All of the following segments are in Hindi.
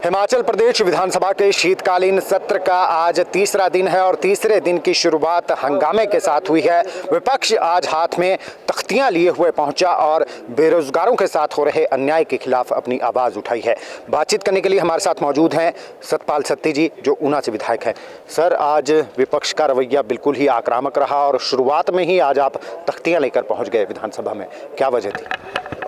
हिमाचल प्रदेश विधानसभा के शीतकालीन सत्र का आज तीसरा दिन है और तीसरे दिन की शुरुआत हंगामे के साथ हुई है। विपक्ष आज हाथ में तख्तियां लिए हुए पहुंचा और बेरोजगारों के साथ हो रहे अन्याय के खिलाफ अपनी आवाज़ उठाई है। बातचीत करने के लिए हमारे साथ मौजूद हैं सतपाल सत्ती जी, जो ऊना से विधायक हैं। सर, आज विपक्ष का रवैया बिल्कुल ही आक्रामक रहा और शुरुआत में ही आज आप तख्तियाँ लेकर पहुँच गए विधानसभा में, क्या वजह थी?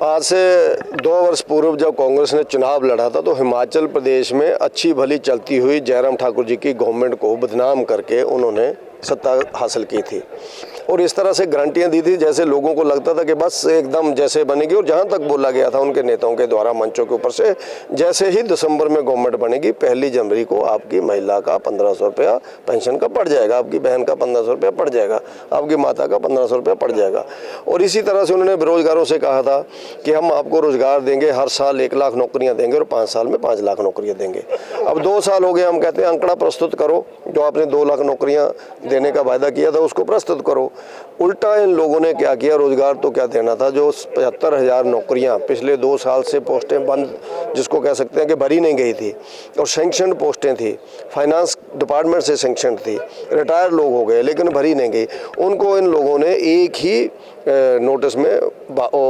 आज से 2 वर्ष पूर्व जब कांग्रेस ने चुनाव लड़ा था तो हिमाचल प्रदेश में अच्छी भली चलती हुई जयराम ठाकुर जी की गवर्नमेंट को बदनाम करके उन्होंने सत्ता हासिल की थी और इस तरह से गारंटियां दी थी जैसे लोगों को लगता था कि बस एकदम जैसे बनेगी। और जहां तक बोला गया था उनके नेताओं के द्वारा मंचों के ऊपर से, जैसे ही दिसंबर में गवर्नमेंट बनेगी 1 जनवरी को आपकी महिला का 1500 रुपया पेंशन का पड़ जाएगा, आपकी बहन का 1500 रुपया पड़ जाएगा, आपकी माता का 1500 रुपया पड़ जाएगा। और इसी तरह से उन्होंने बेरोजगारों से कहा था कि हम आपको रोजगार देंगे, हर साल 1 लाख नौकरियाँ देंगे और 5 साल में 5 लाख नौकरियाँ देंगे। अब 2 साल हो गए, हम कहते हैं आंकड़ा प्रस्तुत करो, जो आपने 2 लाख नौकरियाँ देने का वायदा किया था उसको प्रस्तुत करो। उल्टा इन लोगों ने क्या किया, रोजगार तो क्या देना था, जो 75,000 नौकरियां पिछले 2 साल से पोस्टें बंद, जिसको कह सकते हैं कि भरी नहीं गई थी और सैंक्शन पोस्टें थी, फाइनेंस डिपार्टमेंट से सैंक्शन थी, रिटायर लोग हो गए लेकिन भरी नहीं गई, उनको इन लोगों ने एक ही नोटिस में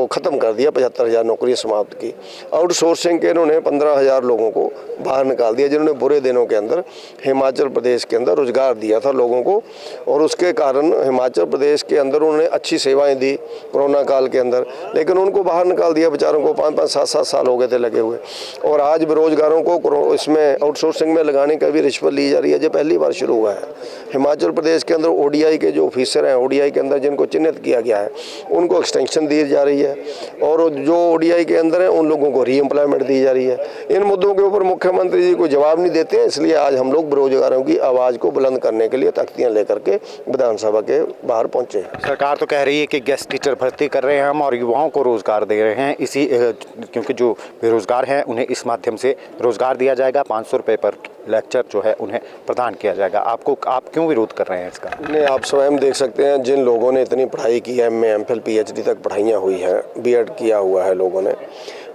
ख़त्म कर दिया। 75,000 नौकरियां समाप्त की। आउटसोर्सिंग के इन्होंने 15,000 लोगों को बाहर निकाल दिया, जिन्होंने बुरे दिनों के अंदर हिमाचल प्रदेश के अंदर रोजगार दिया था लोगों को। और उसके कारण हिमाचल प्रदेश के अंदर उन्होंने अच्छी सेवाएं दी कोरोना काल के अंदर, लेकिन उनको बाहर निकाल दिया बेचारों को। 5-5, 7-7 साल हो गए थे लगे हुए। और आज बेरोजगारों को इसमें आउटसोर्सिंग में लगाने का भी रिश्वत ली जा रही है, जो पहली बार शुरू हुआ है। हिमाचल प्रदेश के अंदर ODI के जो ऑफिसर हैं, ODI के अंदर जिनको चिन्हित किया गया है, उनको एक्सटेंशन दी जा रही है और जो ODI के अंदर है उन लोगों को रीएम्प्लॉयमेंट दी जा रही है। इन मुद्दों के ऊपर मुख्यमंत्री जी कोई जवाब नहीं देते हैं, इसलिए आज हम लोग बेरोजगारों की आवाज़ को बुलंद करने के लिए तख्तियां लेकर के विधानसभा के बाहर पहुंचे। सरकार तो कह रही है कि गेस्ट टीचर भर्ती कर रहे हैं हम और युवाओं को रोजगार दे रहे हैं, इसी क्योंकि जो बेरोजगार हैं उन्हें इस माध्यम से रोजगार दिया जाएगा, 500 रुपये पर लेक्चर जो है उन्हें प्रदान किया जाएगा। आप क्यों विरोध कर रहे हैं इसका? नहीं, आप स्वयं देख सकते हैं, जिन लोगों ने इतनी पढ़ाई की है, MA MPhil PhD तक पढ़ाइयाँ हुई हैं, B.Ed किया हुआ है लोगों ने,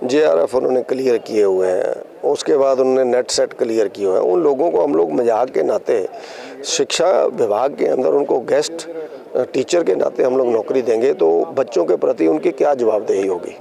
JRF उन्होंने क्लियर किए हुए हैं, उसके बाद उन्होंने नेट सेट क्लियर किए हुए हैं, उन लोगों को हम लोग मजाक के नाते शिक्षा विभाग के अंदर उनको गेस्ट टीचर के नाते हम लोग नौकरी देंगे तो बच्चों के प्रति उनकी क्या जवाबदेही होगी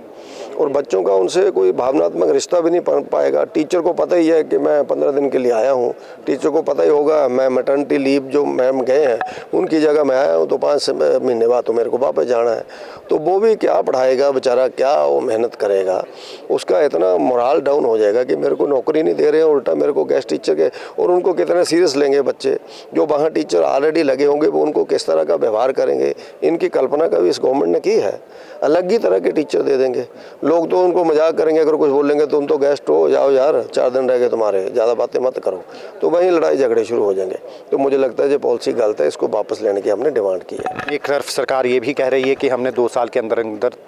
और बच्चों का उनसे कोई भावनात्मक रिश्ता भी नहीं बन पाएगा। टीचर को पता ही है कि मैं 15 दिन के लिए आया हूँ, टीचर को पता ही होगा मैं मैटरनिटी लीव जो मैम गए हैं उनकी जगह मैं आया हूँ तो 5 महीने बाद तो मेरे को वापस जाना है। तो वो भी क्या पढ़ाएगा बेचारा, क्या वो मेहनत करेगा, उसका इतना मोराल डाउन हो जाएगा कि मेरे को नौकरी नहीं दे रहे हैं, उल्टा मेरे को गेस्ट टीचर के। और उनको कितने सीरियस लेंगे बच्चे, जो वहाँ टीचर ऑलरेडी लगे होंगे वो उनको किस तरह का व्यवहार करेंगे, इनकी कल्पना कभी इस गवर्नमेंट ने की है? अलग ही तरह के टीचर दे देंगे लोग, तो उनको मजाक करेंगे, अगर कुछ बोलेंगे तुम तो गेस्ट हो, जाओ यार 4 दिन रह गए तुम्हारे, ज़्यादा बातें मत करो, तो वहीं लड़ाई झगड़े शुरू हो जाएंगे। तो मुझे लगता है ये पॉलिसी गलत है, इसको वापस लेने की हमने डिमांड की है। एक तरफ सरकार ये भी कह रही है कि हमने 2 साल के अंदर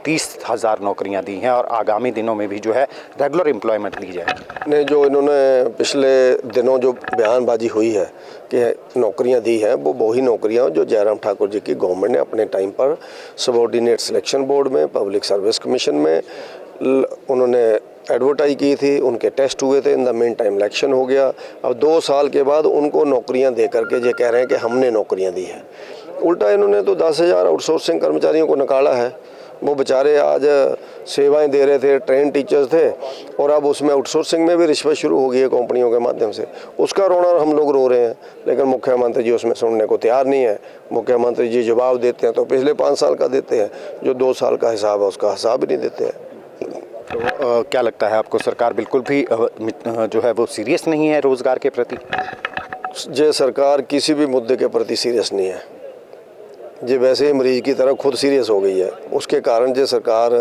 30,000 नौकरियां दी हैं और आगामी दिनों में भी जो है रेगुलर एम्प्लॉयमेंट दी जाएगी। ने जो इन्होंने पिछले दिनों जो बयानबाजी हुई है कि नौकरियां दी हैं, वो वही नौकरियां जो जयराम ठाकुर जी की गवर्नमेंट ने अपने टाइम पर सबऑर्डिनेट सिलेक्शन बोर्ड में, पब्लिक सर्विस कमीशन में उन्होंने एडवर्टाइज की थी, उनके टेस्ट हुए थे, in the main time election हो गया। अब 2 साल के बाद उनको नौकरियां दे करके ये कह रहे हैं कि हमने नौकरियां दी हैं। उल्टा इन्होंने तो 10,000 आउटसोर्सिंग कर्मचारियों को निकाला है, वो बेचारे आज सेवाएं दे रहे थे, ट्रेन टीचर्स थे, और अब उसमें आउटसोर्सिंग में भी रिश्वत शुरू हो गई है कंपनियों के माध्यम से। उसका रोना हम लोग रो रहे हैं, लेकिन मुख्यमंत्री जी उसमें सुनने को तैयार नहीं है। मुख्यमंत्री जी जवाब देते हैं तो पिछले 5 साल का देते हैं, जो 2 साल का हिसाब है उसका हिसाब भी नहीं देते हैं। तो क्या लगता है आपको, सरकार बिल्कुल भी जो है वो सीरियस नहीं है रोजगार के प्रति? ये सरकार किसी भी मुद्दे के प्रति सीरियस नहीं है, ये वैसे ही मरीज की तरह खुद सीरियस हो गई है। उसके कारण ये सरकार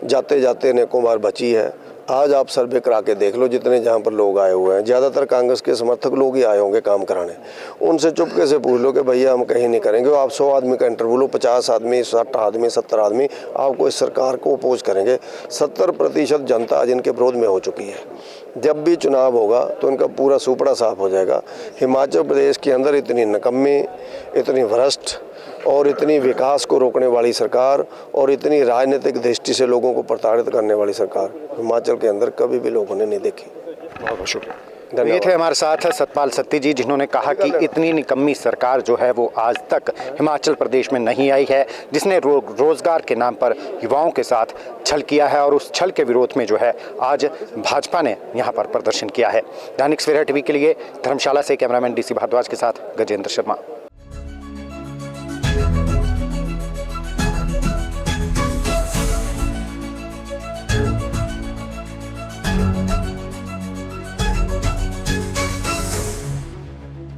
जाते जाते अनेकों बार बची है। आज आप सर्वे करा के देख लो, जितने जहाँ पर लोग आए हुए हैं ज़्यादातर कांग्रेस के समर्थक लोग ही आए होंगे काम कराने। उनसे चुपके से पूछ लो कि भैया हम कहीं नहीं करेंगे। आप 100 आदमी का इंटरव्यू लो, 50 आदमी, 60 आदमी, 70 आदमी आपको इस सरकार को अपोज करेंगे। 70% जनता आज इनके विरोध में हो चुकी है। जब भी चुनाव होगा तो इनका पूरा सुपड़ा साफ हो जाएगा। हिमाचल प्रदेश के अंदर इतनी नकम्मी, इतनी भ्रष्ट और इतनी विकास को रोकने वाली सरकार और इतनी राजनीतिक दृष्टि से लोगों को प्रताड़ित करने वाली सरकार हिमाचल के अंदर कभी भी लोगों ने नहीं देखी। बहुत बहुत शुक्रिया। धन्यवाद। ये थे हमारे साथ सतपाल सत्ती जी, जिन्होंने कहा कि इतनी निकम्मी सरकार जो है वो आज तक हिमाचल प्रदेश में नहीं आई है, जिसने रोजगार के नाम पर युवाओं के साथ छल किया है, और उस छल के विरोध में जो है आज भाजपा ने यहाँ पर प्रदर्शन किया है। दैनिक सवेरा टीवी के लिए धर्मशाला से कैमरामैन DC भारद्वाज के साथ गजेंद्र शर्मा।